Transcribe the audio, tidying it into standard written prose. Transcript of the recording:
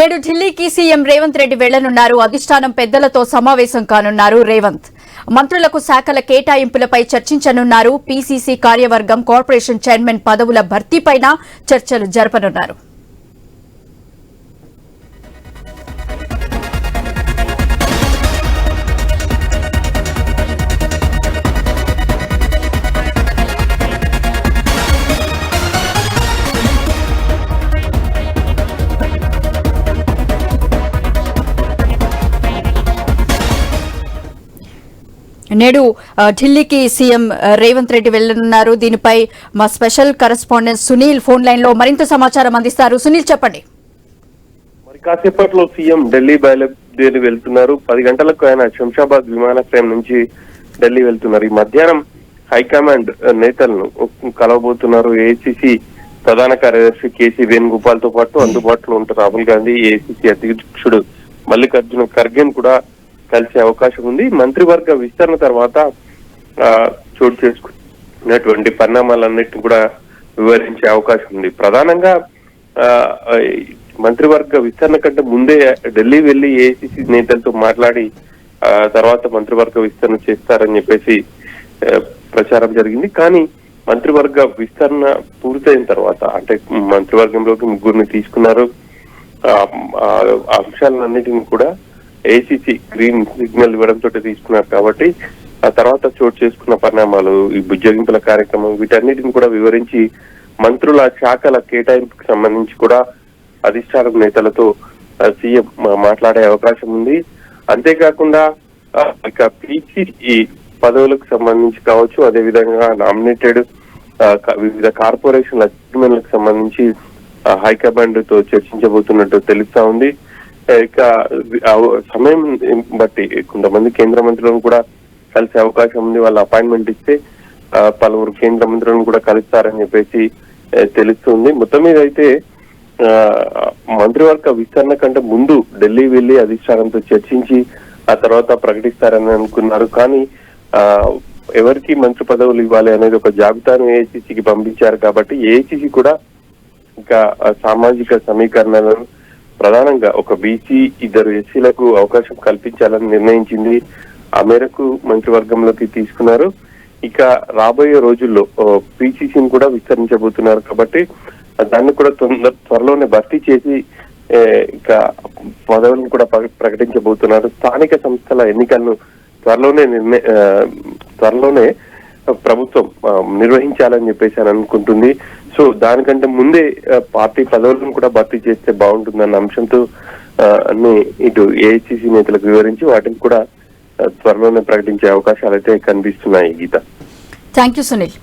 నేడు ఢిల్లీకి సీఎం రేవంత్ రెడ్డి వెళ్లనున్నారు. అధిష్టానం పెద్దలతో సమావేశం కానున్నారు రేవంత్. మంత్రులకు శాఖల కేటాయింపులపై చర్చించనున్నారు. పీసీసీ కార్యవర్గం, కార్పొరేషన్ చైర్మన్ పదవుల భర్తీపైన చర్చలు జరపనున్నారు. నేడు ఢిల్లీకి సీఎం రేవంత్ రెడ్డి వెళ్లనున్నారు. దీనిపై మా special correspondent Sunil phone line లో మరింత సమాచారం అందిస్తారు. సునీల్, చెప్పండి. మరి కాసేపట్లో సీఎం ఢిల్లీ బయలుదేరి వెళ్తున్నారు. 10 గంటలకు ఆయన శంషాబాద్ విమానాశ్రయం నుంచి ఢిల్లీ వెళ్తున్నారు. ఈ మధ్యాహ్నం హైకమాండ్ నేతలను కలవబోతున్నారు. ఏఐసీసీ ప్రధాన కార్యదర్శి కేసీ వేణుగోపాల్ తో పాటు అందుబాటులో ఉంటారు రాహుల్ గాంధీ, ఏఐసీసీ అధ్యక్షుడు మల్లికార్జున ఖర్గే కూడా కలిసే అవకాశం ఉంది. మంత్రివర్గ విస్తరణ తర్వాత చోటు చేసుకున్నటువంటి పరిణామాలన్నిటిని కూడా వివరించే అవకాశం ఉంది. ప్రధానంగా మంత్రివర్గ విస్తరణ కంటే ముందే ఢిల్లీ వెళ్లి ఏఐసీసీ నేతలతో మాట్లాడి తర్వాత మంత్రివర్గ విస్తరణ చేస్తారని చెప్పేసి ప్రచారం జరిగింది. కానీ మంత్రివర్గ విస్తరణ పూర్తయిన తర్వాత, అంటే మంత్రివర్గంలోకి 3 తీసుకున్నారు. అంశాలన్నిటిని కూడా ఏఐసీసీ గ్రీన్ సిగ్నల్ ఇవ్వడంతో తీసుకున్నారు. కాబట్టి ఆ తర్వాత చోటు చేసుకున్న పరిణామాలు, ఈ బుజ్జగింపుల కార్యక్రమం, వీటన్నిటిని కూడా వివరించి మంత్రుల శాఖల కేటాయింపుకు సంబంధించి కూడా అధిష్టానం నేతలతో సీఎం మాట్లాడే అవకాశం ఉంది. అంతేకాకుండా ఇక పీసీసీ పదవులకు సంబంధించి కావచ్చు, అదేవిధంగా నామినేటెడ్ వివిధ కార్పొరేషన్ల చైర్మన్లకు సంబంధించి హైకమాండ్ తో చర్చించబోతున్నట్టు తెలుస్తా ఉంది. ఇక సమయం బట్టి కొంతమంది కేంద్ర మంత్రులను కూడా కలిసే అవకాశం ఉంది. వాళ్ళ అపాయింట్మెంట్ ఇస్తే పలువురు కేంద్ర మంత్రులను కూడా కలుస్తారని చెప్పేసి తెలుస్తుంది. మొత్తం మీద అయితే మంత్రివర్గ విస్తరణ కంటే ముందు ఢిల్లీ వెళ్లి అధిష్టానంతో చర్చించి ఆ తర్వాత ప్రకటిస్తారని అనుకున్నారు. కానీ ఎవరికి మంత్రి పదవులు ఇవ్వాలి అనేది ఒక జాబితాను ఏఐసీసీకి పంపించారు. కాబట్టి ఏఐసీసీ కూడా ఇంకా సామాజిక సమీకరణలను ప్రధానంగా ఒక బీసీ, 2 ఎస్సీలకు అవకాశం కల్పించాలని నిర్ణయించింది. ఆ మేరకు మంత్రివర్గంలోకి తీసుకున్నారు. ఇక రాబోయే రోజుల్లో పీసీసీని కూడా విస్తరించబోతున్నారు. కాబట్టి దాన్ని కూడా త్వరలోనే భర్తీ చేసి ఇక పదవులను కూడా ప్రకటించబోతున్నారు. స్థానిక సంస్థల ఎన్నికలను త్వరలోనే ప్రభుత్వం నిర్వహించాలని చెప్పేసి అని అనుకుంటుంది. సో దానికంటే ముందే పార్టీ పదవులను కూడా భర్తీ చేస్తే బాగుంటుందన్న అంశంతో అన్ని ఇటు ఏఐసీసీ నేతలకు వివరించి వాటిని కూడా త్వరలోనే ప్రకటించే అవకాశాలు అయితే కనిపిస్తున్నాయి. గీత, థ్యాంక్ యూ సునీల్.